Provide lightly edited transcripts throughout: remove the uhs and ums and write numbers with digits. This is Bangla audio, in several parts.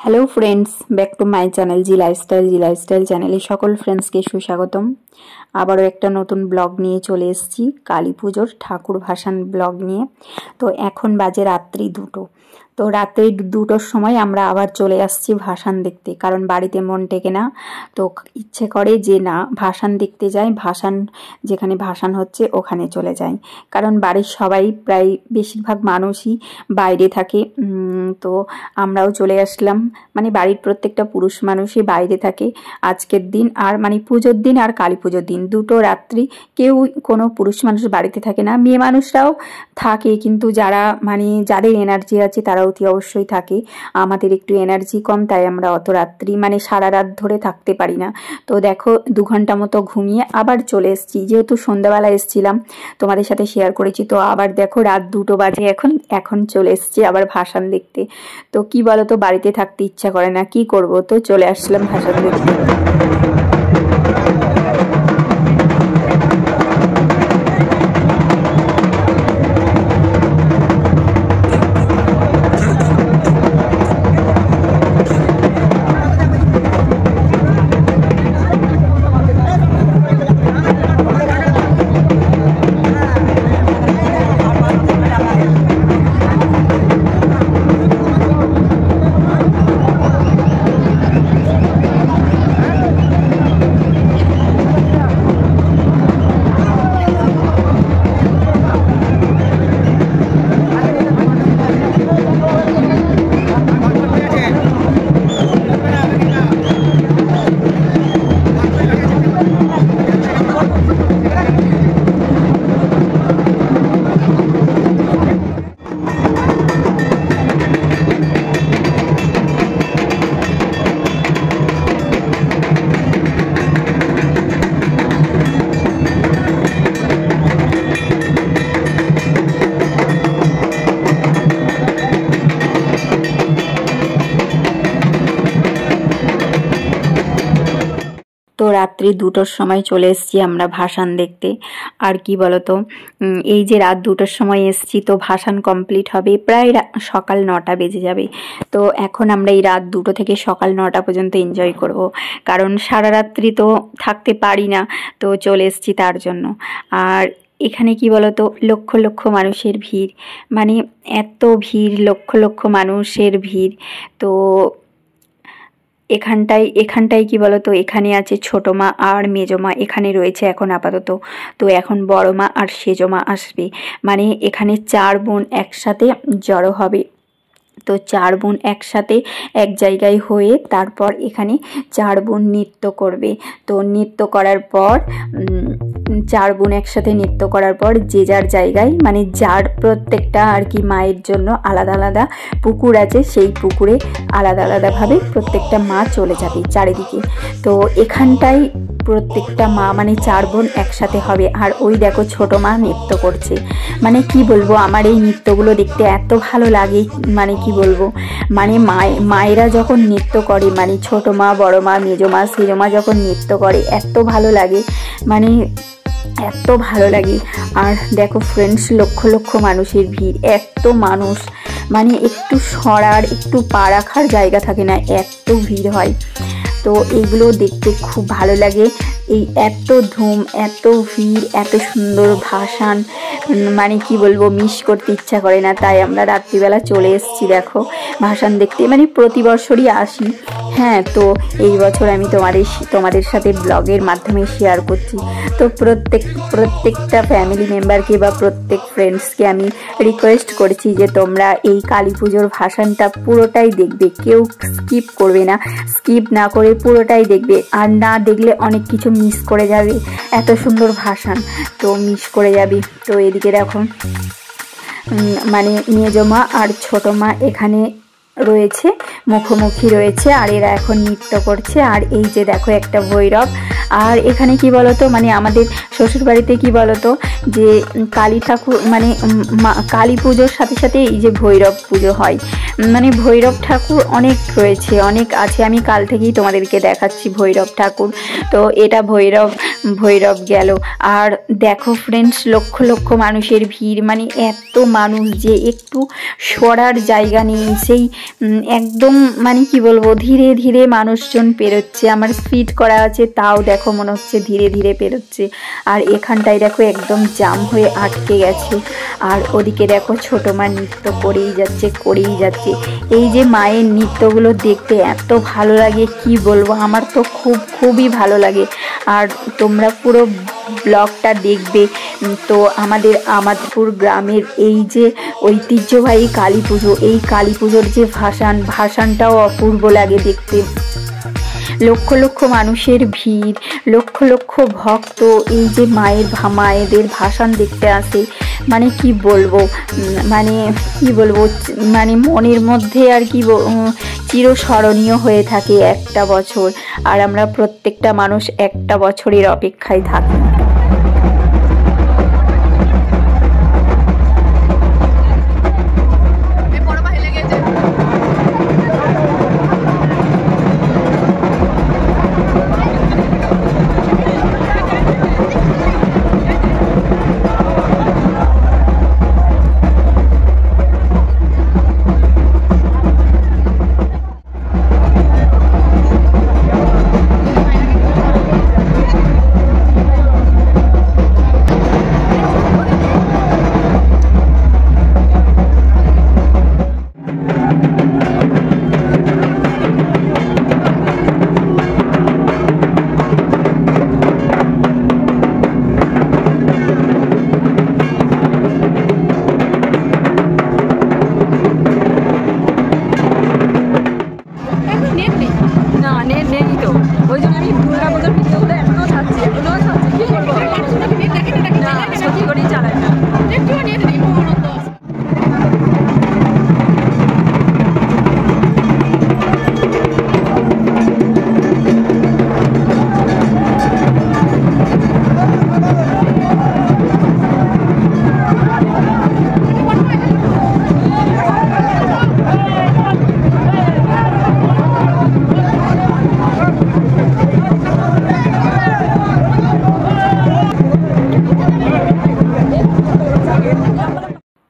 Hello friends, back to my channel G lifestyle चैनेले सकल फ्रेंड्स के सुस्वागतम। आबारो एक नतून ब्लग निये चले एसेछि काली पुजोर ठाकुर भासान ब्लग निये। तो एखन बाजे रात्रि 2টো। तो रात्रि 2টোর समय आमरा आबार चले आसछि भासान देखते, कारण बाड़ीते मन टेके ना। तो इচ্ছে करे जे ना भासान देखते जाई, भासान जेखाने भासान होच्छे ओखाने चले जाई, कारण बाड़ीर सबाई प्राय बेशिरभाग मानुषई बाइरे थाके। तो आमराও चले आसलाम, माने बाड़ीर प्रत्येकटा पुरुष मानुषई बाइरे थाके आजकेर दिन, आर माने पुजोर दिन आर काली पुजोर दिन 2টো रात्रि केउ कोनो पुरुष मानुष बाड़ीते थाके ना। मेये मानुषराও থাকে, কিন্তু যারা মানে যাদের এনার্জি আছে তারা অতি অবশ্যই থাকে। আমাদের একটু এনার্জি কম, তাই আমরা অত রাত্রি মানে সারা রাত ধরে থাকতে পারি না। তো দেখো 2 ঘন্টা মতো ঘুমিয়ে আবার চলে এসেছি, যেহেতু সন্ধ্যাবেলা এসেছিলাম তোমাদের সাথে শেয়ার করেছি। তো আবার দেখো রাত 2টো বাজে এখন চলে এসেছি আবার ভাসান দেখতে। তো কি বলো তো, বাড়িতে থাকতে ইচ্ছা করে না, কি করব, তো চলে আসলাম ভাসান দেখতে। তো রাত্রি 2টোর সময় চলে এসেছি আমরা ভাসান দেখতে। আর কি বলতো, এই যে রাত 2টোর সময় এসেছি, তো ভাসান কমপ্লিট হবে প্রায় সকাল 9টা বেজে যাবে। তো এখন আমরা এই রাত 2টো থেকে সকাল 9টা পর্যন্ত এনজয় করব, কারণ সারা রাত্রি তো থাকতে পারি না, তো চলে এসেছি তার জন্য। আর এখানে কি বলতো, লক্ষ লক্ষ মানুষের ভিড়, মানে এত ভিড়, লক্ষ লক্ষ মানুষের ভিড়। তো এখানটায় কি বলতো, এখানে আছে ছোট মা আর মেজো মা, এখানে রয়েছে এখন আপাতত। তো এখন বড় মা আর সেজো মা আসবে, মানে এখানে 4 বোন একসাথে জড়ো হবে। তো 4 বোন একসাথে এক জায়গায় হয়ে তারপর এখানে 4 বোন নৃত্য করবে। তো নৃত্য করার পর 4 বোন একসাথে নৃত্য করার পর যে যার জায়গায়, মানে যার প্রত্যেকটা আর কি মায়ের জন্য আলাদা আলাদা পুকুর আছে, সেই পুকুরে আলাদা আলাদাভাবে প্রত্যেকটা মা চলে যাবে চারিদিকে। তো এখানটায় প্রত্যেকটা মা মানে 4 বোন একসাথে হবে। আর ওই দেখো ছোট মা নৃত্য করছে, মানে কি বলবো, আমার এই নৃত্যগুলো দেখতে এত ভালো লাগে, মানে কি বলবো, মানে মায়েরা যখন নৃত্য করে, মানে ছোট মা, বড় মা, মেজো মা, সেজো মা যখন নৃত্য করে এত ভালো লাগে, মানে এত ভালো লাগে। আর দেখো ফ্রেন্ডস, লক্ষ লক্ষ মানুষের ভিড়, এত মানুষ, মানে একটু সরার একটু পা রাখার জায়গা থাকে না, এত ভিড় হয়। তো এগুলো দেখতে খুব ভালো লাগে, এই এত ধুম, এত ভিড়, এত সুন্দর ভাসান, মানে কি বলবো, মিস করতে ইচ্ছা করে না। তাই আমরা রাত্রিবেলা চলে এসেছি দেখো ভাসান দেখতে, মানে প্রতি বছরই আসি। হ্যাঁ, তো এই বছর আমি তোমাদের সাথে ব্লগের মাধ্যমে শেয়ার করছি। তো প্রত্যেকটা ফ্যামিলি মেম্বারকে বা প্রত্যেক ফ্রেন্ডসকে আমি রিকোয়েস্ট করছি যে তোমরা এই কালী পুজোর ভাসানটা পুরোটাই দেখবে, কেউ স্কিপ করবে না, স্কিপ না করে পুরোটাই দেখবে। আর না দেখলে অনেক কিছু মিস করে যাবে, এত সুন্দর ভাসান, তো মিস করে যাবে। তো এদিকে দেখো মানে মেজো মা আর ছোট মা এখানে রয়েছে, মুখোমুখি রয়েছে, আর এরা এখন নৃত্য করছে। আর এই যে দেখো একটা ভৈরব। আর এখানে কি বলতো, মানে আমাদের শ্বশুর বাড়িতে কি বলতো, যে কালী ঠাকুর মানে কালী পুজোর সাথে সাথে এই যে ভৈরব পুজো হয়, মানে ভৈরব ঠাকুর অনেক রয়েছে, অনেক আছে। আমি কাল থেকেই তোমাদেরকে দেখাচ্ছি ভৈরব ঠাকুর। তো এটা ভৈরব ভৈরব গেল। আর দেখো ফ্রেন্ডস, লক্ষ লক্ষ মানুষের ভিড়, মানে এত মানুষ যে একটু সরার জায়গা নেই। সেই একদম মানে কি বলবো, ধীরে ধীরে মানুষজন পেরোচ্ছে। আমার স্পিড করা আছে, তাও দেখো মনে হচ্ছে ধীরে ধীরে পেরোচ্ছে। আর এখানটায় দেখো একদম জাম হয়ে আটকে গেছে। আর ওদিকে দেখো ছোটো মা নৃত্য করেই যাচ্ছে করেই যাচ্ছে। এই যে মায়ের নৃত্যগুলো দেখতে এত ভালো লাগে, কি বলবো, আমার তো খুবই ভালো লাগে। আর তোমরা পুরো ব্লগটা দেখবে। তো আমাদের আমাদপুর গ্রামের এই যে ঐতিহ্যবাহী কালী পুজো, এই কালী পুজোর যে ভাসানটাও অপূর্ব লাগে দেখতে। লক্ষ লক্ষ মানুষের ভিড়, লক্ষ লক্ষ ভক্ত এই যে মায়েদের ভাসান দেখতে আসে। মানে কি বলবো, মানে মনের মধ্যে আর কি চিরস্মরণীয় হয়ে থাকে একটা বছর। আর আমরা প্রত্যেকটা মানুষ একটা বছরের অপেক্ষায় থাকি।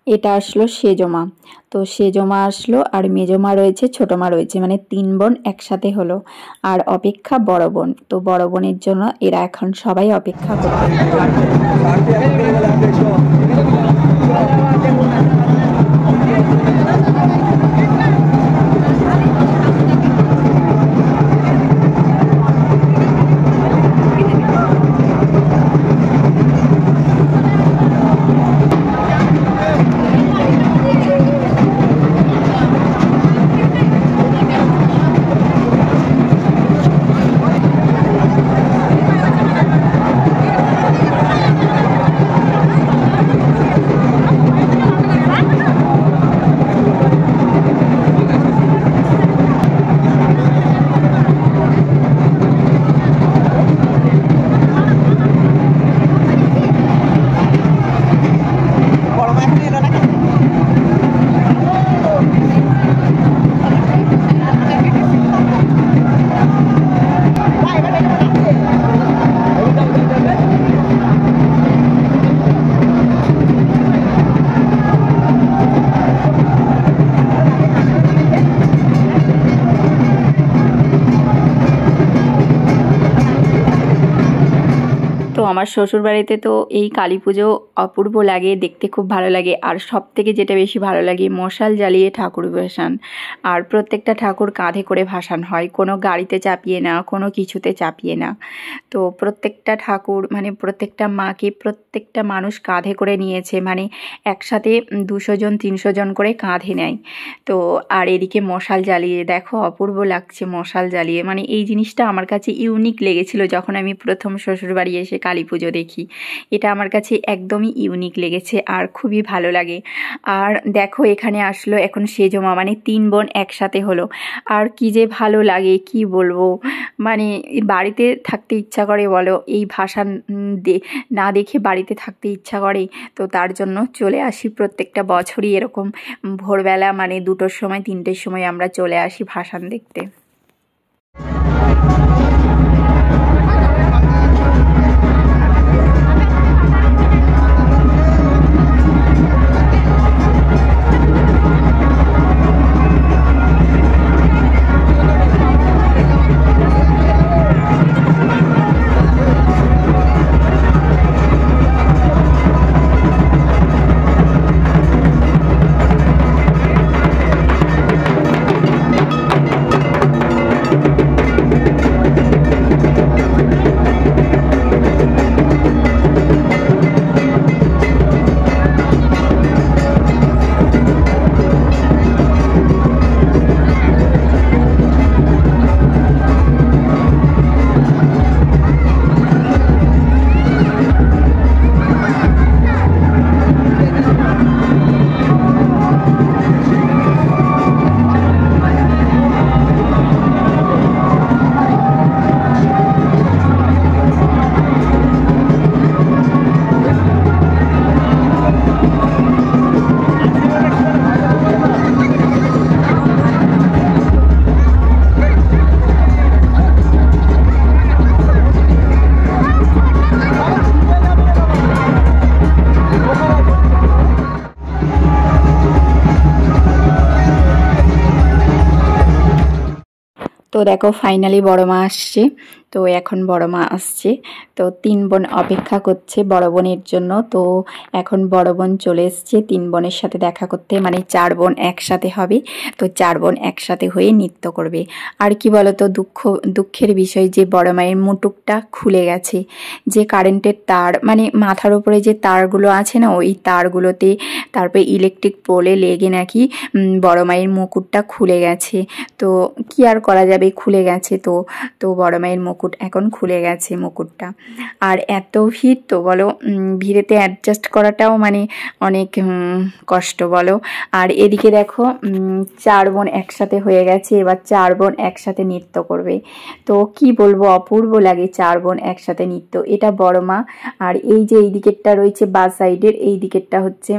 এটা আসলো সেজমা। তো সেজমা আসলো, আর মেজমা রয়েছে, ছোট মা রয়েছে, মানে 3 বোন একসাথে হলো। আর অপেক্ষা বড় বোন। তো বড় বোনের জন্য এরা এখন সবাই অপেক্ষা করবে। আমার শ্বশুরবাড়িতে তো এই কালী পুজো অপূর্ব লাগে, দেখতে খুব ভালো লাগে। আর সব থেকে যেটা বেশি ভালো লাগে, মশাল জ্বালিয়ে ঠাকুর ভাসান। আর প্রত্যেকটা ঠাকুর কাঁধে করে ভাসান হয়, কোনো গাড়িতে চাপিয়ে না, কোনো কিছুতে চাপিয়ে না। তো প্রত্যেকটা ঠাকুর মানে প্রত্যেকটা মাকে প্রত্যেকটা মানুষ কাঁধে করে নিয়েছে, মানে একসাথে 200 জন 300 জন করে কাঁধে নেয়। তো আর এদিকে মশাল জ্বালিয়ে দেখো, অপূর্ব লাগছে মশাল জ্বালিয়ে। মানে এই জিনিসটা আমার কাছে ইউনিক লেগেছিল যখন আমি প্রথম শ্বশুরবাড়ি এসে কালী পুজো দেখি। এটা আমার কাছে একদমই ইউনিক লেগেছে আর খুবই ভালো লাগে। আর দেখো এখানে আসলো এখন সেজমা, মানে 3 বোন একসাথে হলো। আর কি যে ভালো লাগে কি বলবো, মানে বাড়িতে থাকতে ইচ্ছা করে বলো, এই ভাসান না দেখে বাড়িতে থাকতে ইচ্ছা করে। তো তার জন্য চলে আসি প্রত্যেকটা বছরই এরকম ভোরবেলা, মানে 2টোর সময় 3টের সময় আমরা চলে আসি ভাসান দেখতে। তো দেখো ফাইনালি বড় মা আসছে। তো এখন বড় মা আসছে, তো 3 বোন অপেক্ষা করছে বড় বোনের জন্য। তো এখন বড় বোন চলে এসছে 3 বোনের সাথে দেখা করতে, মানে 4 বোন একসাথে হবে। তো 4 বোন একসাথে হয়ে নৃত্য করবে। আর কি বলতো, দুঃখের বিষয় যে বড় মায়ের মুটুকটা খুলে গেছে। যে কারেন্টের তার, মানে মাথার উপরে যে তারগুলো আছে না, ওই তারগুলোতে তারপরে ইলেকট্রিক পোলে লেগে নাকি বড় মায়ের মুকুটটা খুলে গেছে। তো কি আর করা যাবে, খুলে গেছে। তো বড় মায়ের মুকুট এখন খুলে গেছে মুকুটটা। আর এত ভিড়, তো বলো ভিড়েতে অ্যাডজাস্ট করাটাও মানে অনেক কষ্ট বলো। আর এদিকে দেখো 4 বোন একসাথে হয়ে গেছে, এবার 4 বোন একসাথে নৃত্য করবে। তো কি বলবো, অপূর্ব লাগে 4 বোন একসাথে নৃত্য। এটা বড় মা, আর এই যে এই দিকেরটা রয়েছে বা সাইডের, এই দিকেরটা হচ্ছে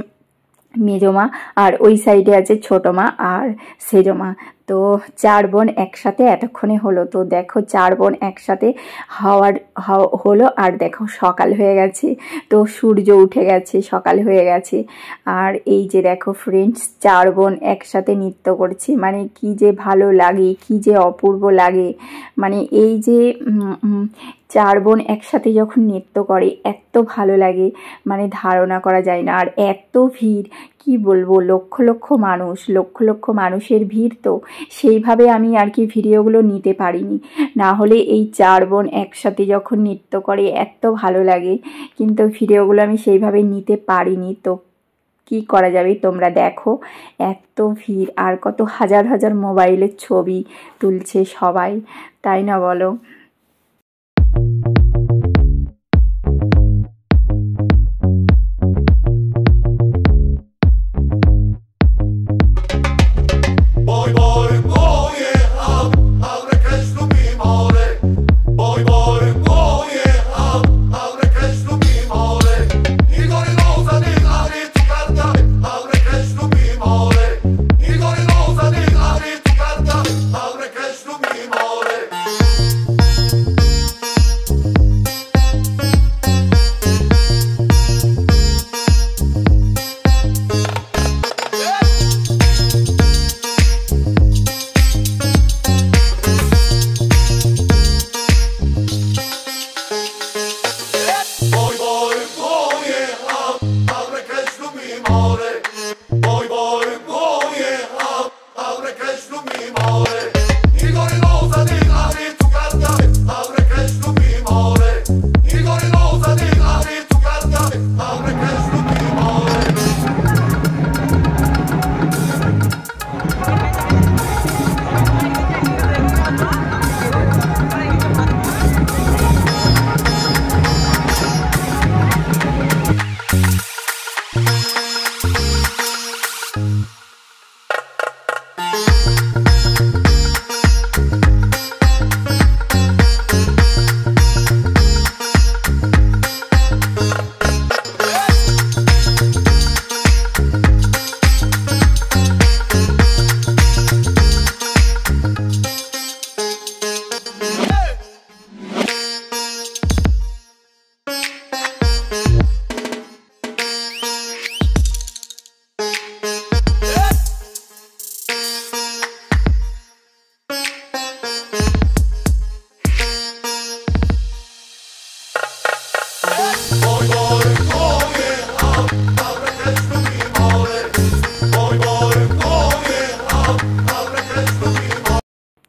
মেজো মা, আর ওই সাইডে আছে ছোট মা আর সেজো মা। তো 4 বোন একসাথে এতক্ষণে হলো। তো দেখো 4 বোন একসাথে হলো, আর দেখো সকাল হয়ে গেছে। তো সূর্য উঠে গেছে, সকাল হয়ে গেছে। আর এই যে দেখো ফ্রেন্ডস, 4 বোন একসাথে নৃত্য করছে, মানে কি যে ভালো লাগে, কি যে অপূর্ব লাগে। মানে এই যে 4 বোন একসাথে যখন নৃত্য করে এত ভালো লাগে, মানে ধারণা করা যায় না। আর এত ভিড়, কি বলবো, লক্ষ লক্ষ মানুষের ভিড়। তো সেইভাবে আমি আর কি ভিডিওগুলো নিতে পারিনি, না হলে এই 4 বোন একসাথে যখন নৃত্য করে এত ভালো লাগে, কিন্তু ভিডিওগুলো আমি সেইভাবে নিতে পারিনি। তো কি করা যাবে, তোমরা দেখো এত ভিড়, আর কত হাজার হাজার মোবাইলের ছবি তুলছে সবাই, তাই না বলো।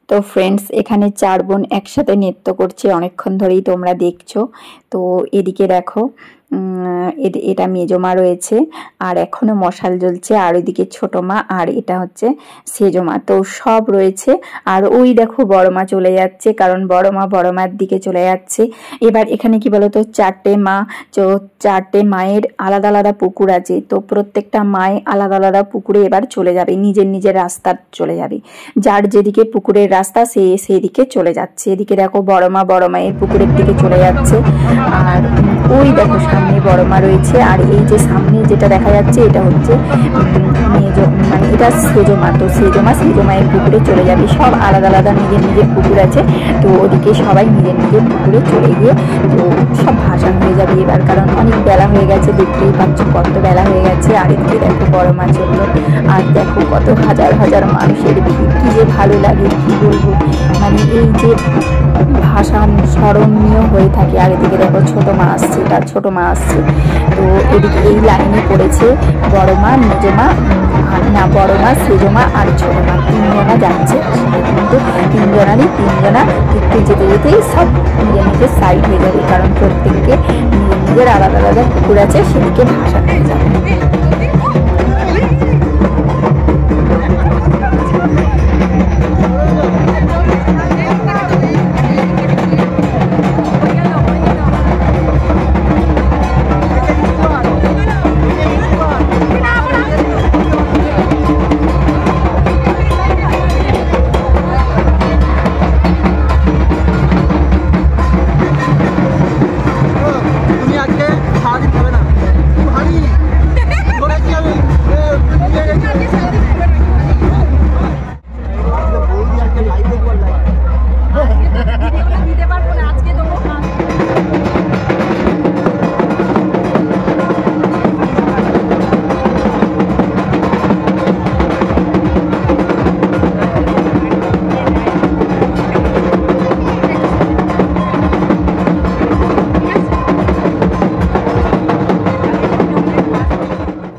তো ফ্রেন্ডস, এখানে 4 বোন একসাথে নৃত্য করছে, অনেকক্ষণ ধরেই তোমরা দেখছো। তো এদিকে দেখো এটা মেজো মা রয়েছে, আর এখনো মশাল জ্বলছে, আর ওইদিকে ছোট মা, আর এটা হচ্ছে সেজো মা। তো সব রয়েছে। আর ওই দেখো বড় মা চলে যাচ্ছে, কারণ বড় মার দিকে চলে যাচ্ছে। এবার এখানে কি বলতো, 4টে মায়ের আলাদা আলাদা পুকুর আছে। তো প্রত্যেকটা মায়ে আলাদা আলাদা পুকুরে এবার চলে যাবে, নিজের রাস্তা চলে যাবে। যার যেদিকে পুকুরের রাস্তা সে সেদিকে চলে যাচ্ছে। এদিকে দেখো বড় মায়ের পুকুরের দিকে চলে যাচ্ছে, আর ওই দেখো সামনে বড় মা রয়েছে। আর এই যে সামনে যেটা দেখা যাচ্ছে এটা হচ্ছে মানে এটা সেজো মা। তো সেজো মায়ের পুকুরে চলে যাবে। সব আলাদা আলাদা নিজের পুকুর আছে। তো ওদিকে সবাই নিজের পুকুরে চলে গিয়ে তো সব ভাসান হয়ে যাবে এবার, কারণ অনেক বেলা হয়ে গেছে, দেখতেই পাচ্ছ কত বেলা হয়ে গেছে। আর এদিকে দেখো বড় মা চললো, আর দেখো কত হাজার হাজার মানুষের ভিড়, কি যে ভালো লাগে কি বলবো। মানে এই যে ভাসান স্মরণীয় হয়ে থাকে। আর এদিকে দেখো ছোটো মা আসছে, তার ছোটো মা আসছে। তো এদিকে এই লাইনে পড়েছে বড় মা, মেজো মা, না বড় মা, সেজো মা আর ছোটো মা, তিনজনা যাচ্ছে। কিন্তু তিনজনা একটু যেতে যেতেই সব নিজের নিজের সাইড হয়ে যাবে, কারণ প্রত্যেককে নিজের নিজের আলাদা আলাদা পুকুর আছে, সেদিকে ভাসান হয়ে যাবে।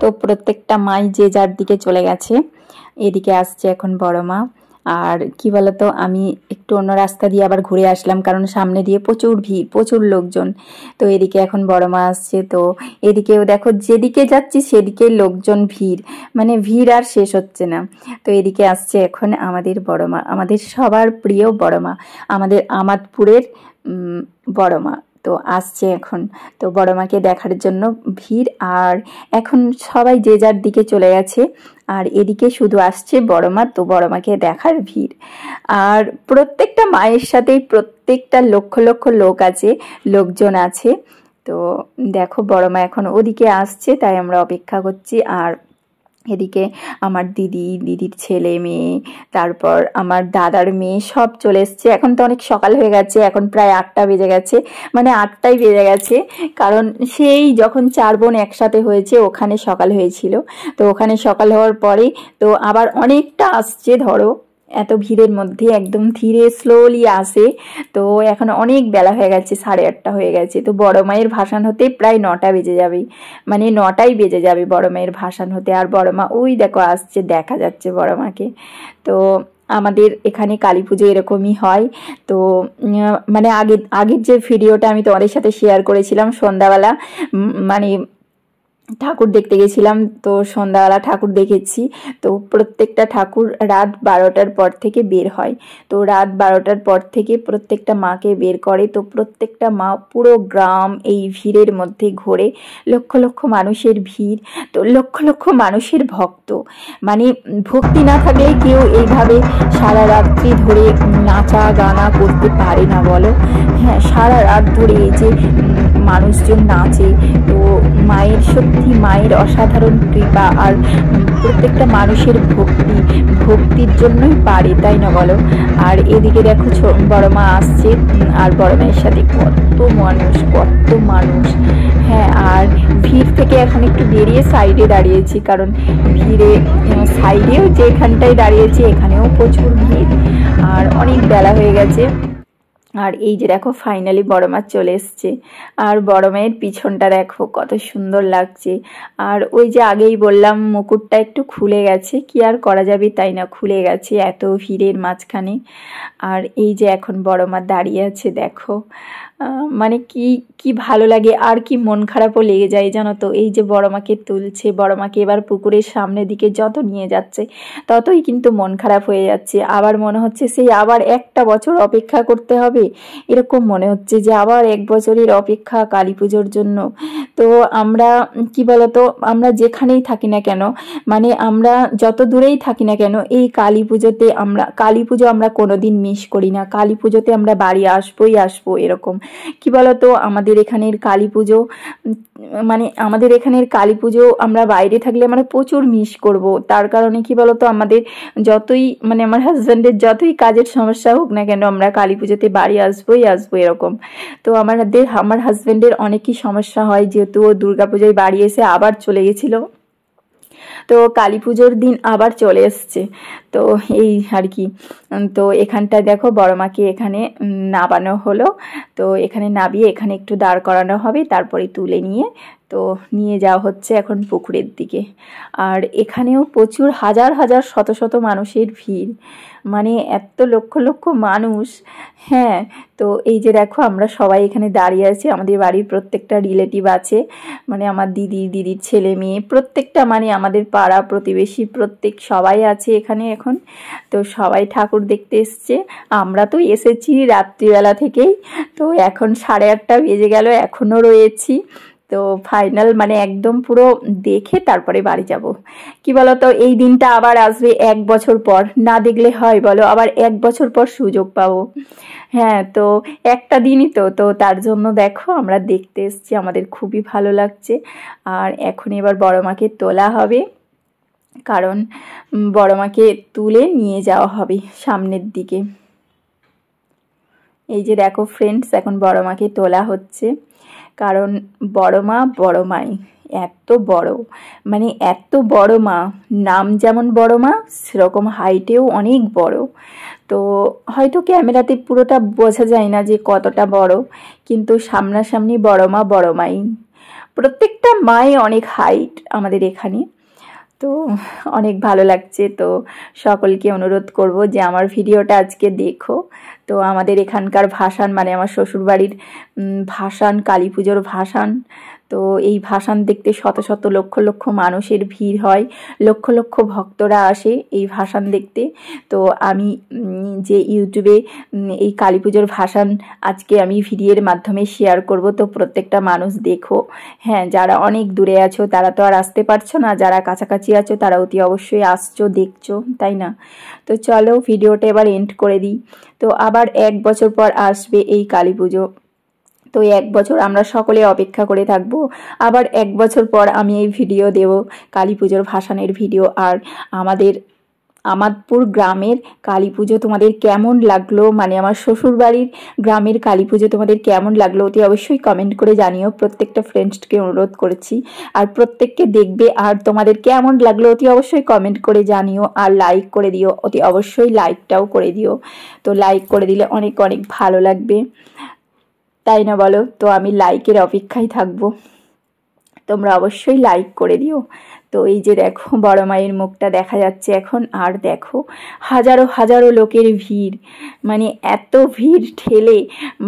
তো প্রত্যেকটা মাই যে যার দিকে চলে গেছে। এদিকে আসছে এখন বড় মা। আর কি বলতো, আমি একটু অন্য রাস্তা দিয়ে আবার ঘুরে আসলাম, কারণ সামনে দিয়ে প্রচুর ভিড়, প্রচুর লোকজন। তো এদিকে এখন বড় মা আসছে। তো এদিকেও দেখো যেদিকে যাচ্ছি সেদিকে লোকজন, ভিড়, মানে ভিড় আর শেষ হচ্ছে না। তো এদিকে আসছে এখন আমাদের বড় মা, আমাদের সবার প্রিয় বড় মা, আমাদের আমাদপুরের বড় মা। তো আসছে এখন। তো বড় মাকে দেখার জন্য ভিড়, আর এখন সবাই যে যার দিকে চলে গেছে। আর এদিকে শুধু আসছে বড় মা, তো বড় মাকে দেখার ভিড়। আর প্রত্যেকটা মায়ের সাথেই প্রত্যেকটা লক্ষ লক্ষ লোক আছে, লোকজন আছে। তো দেখো বড় মা এখন ওদিকে আসছে, তাই আমরা অপেক্ষা করছি। আর এদিকে আমার দিদির ছেলে মেয়ে, তারপর আমার দাদার মেয়ে সব চলে এসছে। এখন তো অনেক সকাল হয়ে গেছে, এখন প্রায় 8টা বেজে গেছে, মানে 8টাই বেজে গেছে। কারণ সেই যখন 4 বোন একসাথে হয়েছে ওখানে সকাল হয়েছিল। তো ওখানে সকাল হওয়ার পরে তো আবার অনেকটা আসছে, ধরো এত ভিড়ের মধ্যে একদম ধীরে স্লোলি আসে। তো এখন অনেক বেলা হয়ে গেছে, 8:30 হয়ে গেছে। তো বড় মায়ের ভাসান হতে প্রায় 9টা বেজে যাবে, মানে 9টাই বেজে যাবে বড় মায়ের ভাসান হতে। আর বড় মা ওই দেখো আসছে, দেখা যাচ্ছে বড় মাকে। তো আমাদের এখানে কালী পুজো এরকমই হয়। তো মানে আগের যে ভিডিওটা আমি তোমাদের সাথে শেয়ার করেছিলাম, সন্ধ্যাবেলা মানে ঠাকুর দেখতে গেছিলাম। তো সন্ধ্যাবেলা ঠাকুর দেখেছি। তো প্রত্যেকটা ঠাকুর রাত 12টার পর থেকে বের হয়। তো রাত 12টার পর থেকে প্রত্যেকটা মাকে বের করে। তো প্রত্যেকটা মা পুরো গ্রাম এই ভিড়ের মধ্যে ঘোরে, লক্ষ লক্ষ মানুষের ভিড়। তো লক্ষ লক্ষ মানুষের ভক্ত, মানে ভক্তি না থাকলে কেউ এইভাবে সারা রাত্রি ধরে নাচা গানা করতে পারে না, বলো। হ্যাঁ, সারা রাত ধরে এই যে মানুষজন নাচে। তো মায়ের সত্যি, মায়ের অসাধারণ কৃপা, আর প্রত্যেকটা মানুষের ভক্তির জন্যই পারে, তাই না বলো। আর এদিকে দেখো বড় মা আসছে, আর বড় মায়ের সাথে কত মানুষ। হ্যাঁ, আর ভিড় থেকে এখন একটু বেরিয়ে সাইডে দাঁড়িয়েছি, কারণ ভিড়ে সাইডেও যেখানটায় দাঁড়িয়েছি এখানেও প্রচুর ভিড়, আর অনেক বেলা হয়ে গেছে। আর এই যে দেখো ফাইনালি বড় মা চলে এসছে। আর বড় মায়ের পিছনটা দেখো কত সুন্দর লাগছে। আর ওই যে আগেই বললাম মুকুটটা একটু খুলে গেছে, কি আর করা যাবে, তাই না, খুলে গেছে এত ভিড়ের মাঝখানে। আর এই যে এখন বড় মা দাঁড়িয়ে আছে, দেখো মানে কি ভালো লাগে, আর কি মন খারাপও লেগে যায় জানো তো। এই যে বড় মাকে তুলছে, বড় মাকে এবার পুকুরের সামনের দিকে যত নিয়ে যাচ্ছে ততই কিন্তু মন খারাপ হয়ে যাচ্ছে। আবার মনে হচ্ছে সেই আবার একটা বছর অপেক্ষা করতে হবে, এরকম মনে হচ্ছে যে আবার 1 বছরের অপেক্ষা কালী পুজোর জন্য। তো আমরা কি বলতো, আমরা যেখানেই থাকি না কেন, মানে আমরা যত দূরেই থাকি না কেন, এই কালী পুজো আমরা কোনোদিন মিস করি না। কালী পুজোতে আমরা বাড়ি আসবো এরকম। কি বলতো, আমাদের এখানের কালী পুজো আমরা বাইরে থাকলে আমরা প্রচুর মিস করব। তার কারণে কি বলতো, আমাদের যতই মানে আমার হাজব্যান্ডের যতই কাজের সমস্যা হোক না কেন, আমরা কালী পুজোতে বাড়ি আসবোই এরকম। তো আমার হাজব্যান্ডের অনেকই সমস্যা হয়, যেহেতু ও দুর্গাপূজায় বাড়ি এসে আবার চলে গেছিল, তো কালী পুজোর দিন আবার চলে এসছে। তো এই আর কি। তো এখানটায় দেখো বড় মাকে এখানে নামানো হলো। তো এখানে নামিয়ে এখানে একটু দাঁড় করানো হবে, তারপরে তুলে নিয়ে তো নিয়ে যাওয়া হচ্ছে এখন পুকুরের দিকে। আর এখানেও প্রচুর হাজার হাজার শত শত মানুষের ভিড়, মানে এত লক্ষ লক্ষ মানুষ। হ্যাঁ, তো এই যে দেখো আমরা সবাই এখানে দাঁড়িয়ে আছি, আমাদের বাড়ির প্রত্যেকটা রিলেটিভ আছে, মানে আমার দিদির ছেলে মেয়ে প্রত্যেকটা, মানে আমাদের পাড়া প্রতিবেশী প্রত্যেক সবাই আছে এখানে এখন। তো সবাই ঠাকুর দেখতে এসছে, আমরা তো এসেছি রাত্রিবেলা থেকেই। তো এখন 8:30 বেজে গেল, এখনও রয়েছি। তো ফাইনাল মানে একদম পুরো দেখে তারপরে বাড়ি যাব। কি বলো তো, এই দিনটা আবার আসবে 1 বছর পর, না দেখলে হয় বলো? আবার 1 বছর পর সুযোগ পাবো। হ্যাঁ, তো একটা দিনই তো তার জন্য দেখো আমরা দেখতে এসেছি, আমাদের খুবই ভালো লাগছে। আর এখন এবার বড় মাকে তোলা হবে, কারণ বড় মাকে তুলে নিয়ে যাওয়া হবে সামনের দিকে। এই যে দেখো ফ্রেন্ডস, এখন বড় মাকে তোলা হচ্ছে, কারণ বড় মাই এত বড়, মানে এত বড় মা, নাম যেমন বড় মা সেরকম হাইটেও অনেক বড়। তো হয়তো ক্যামেরাতে পুরোটা বোঝা যায় না যে কতটা বড়, কিন্তু সামনাসামনি বড় মাই। প্রত্যেকটা মাই অনেক হাইট আমাদের এখানে। তো অনেক ভালো লাগছে। তো সকলকে অনুরোধ করব যে আমার ভিডিওটা আজকে দেখো। তো আমাদের এখানকার ভাসান, মানে আমার শ্বশুরবাড়ির ভাসান, কালী পুজোর ভাসান। তো এই ভাসান দেখতে শত শত লক্ষ লক্ষ মানুষের ভিড় হয়, লক্ষ লক্ষ ভক্তরা আসে এই ভাসান দেখতে। তো আমি যে ইউটিউবে এই কালী পুজোর ভাসান আজকে আমি ভিডিওর মাধ্যমে শেয়ার করব, তো প্রত্যেকটা মানুষ দেখো। হ্যাঁ, যারা অনেক দূরে আছো তারা তো আর আসতে পারছো না, যারা কাছাকাছি আছো তারা অতি অবশ্যই আসছো, দেখছো, তাই না? তো চলো ভিডিওটা এবার এন্ড করে দিই। তো আবার 1 বছর পর আসবে এই কালী পুজো। তো 1 বছর আমরা সকলে অপেক্ষা করে থাকবো। আবার 1 বছর পর আমি এই ভিডিও দেব, কালী পুজোর ভাসানের ভিডিও। আর আমাদের আমাদপুর গ্রামের কালী পুজো তোমাদের কেমন লাগলো, মানে আমার শ্বশুরবাড়ির গ্রামের কালী পুজো তোমাদের কেমন লাগলো অতি অবশ্যই কমেন্ট করে জানিও। প্রত্যেকটা ফ্রেন্ডসকে অনুরোধ করেছি, আর প্রত্যেককে দেখবে, আর তোমাদের কেমন লাগলো অতি অবশ্যই কমেন্ট করে জানিও। আর লাইক করে দিও, অতি অবশ্যই লাইকটাও করে দিও। তো লাইক করে দিলে অনেক অনেক ভালো লাগবে, তাই না বলো? তো আমি লাইকের অপেক্ষায় থাকবো, তোমরা অবশ্যই লাইক করে দিও। তো এই যে দেখো বড় মায়ের মুখটা দেখা যাচ্ছে এখন। আর দেখো হাজারো হাজারো লোকের ভিড়, মানে এত ভিড় ঠেলে,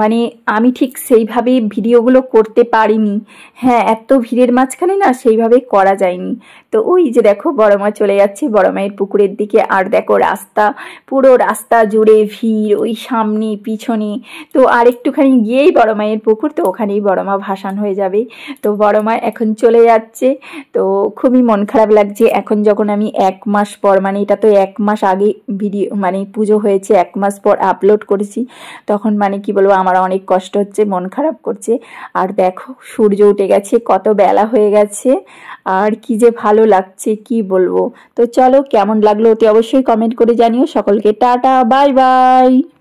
মানে আমি ঠিক সেইভাবে ভিডিওগুলো করতে পারিনি। হ্যাঁ, এত ভিড়ের মাঝখানে না সেইভাবে করা যায়নি। তো ওই যে দেখো বড় মা চলে যাচ্ছে বড় মায়ের পুকুরের দিকে। আর দেখো রাস্তা, পুরো রাস্তা জুড়ে ভিড়, ওই সামনে পিছনে। তো আর একটুখানি গিয়েই বড় মায়ের পুকুর, তো ওখানেই বড় মা ভাসান হয়ে যাবে। তো বড় মা এখন চলে যাচ্ছে। তো খুবই মন খারাপ লাগছে এখন, যখন আমি 1 মাস পর, মানে এটা তো 1 মাস আগে ভিডিও, মানে পুজো হয়েছে 1 মাস পর আপলোড করেছি, তখন মানে কি বলবো আমার অনেক কষ্ট হচ্ছে, মন খারাপ করছে। আর দেখো সূর্য উঠে গেছে, কত বেলা হয়ে গেছে, আর কি যে ভালো লাগছে কি বলবো। তো চলো কেমন লাগলো অতি অবশ্যই কমেন্ট করে জানিও। সকলকে টাটা, বাই বাই।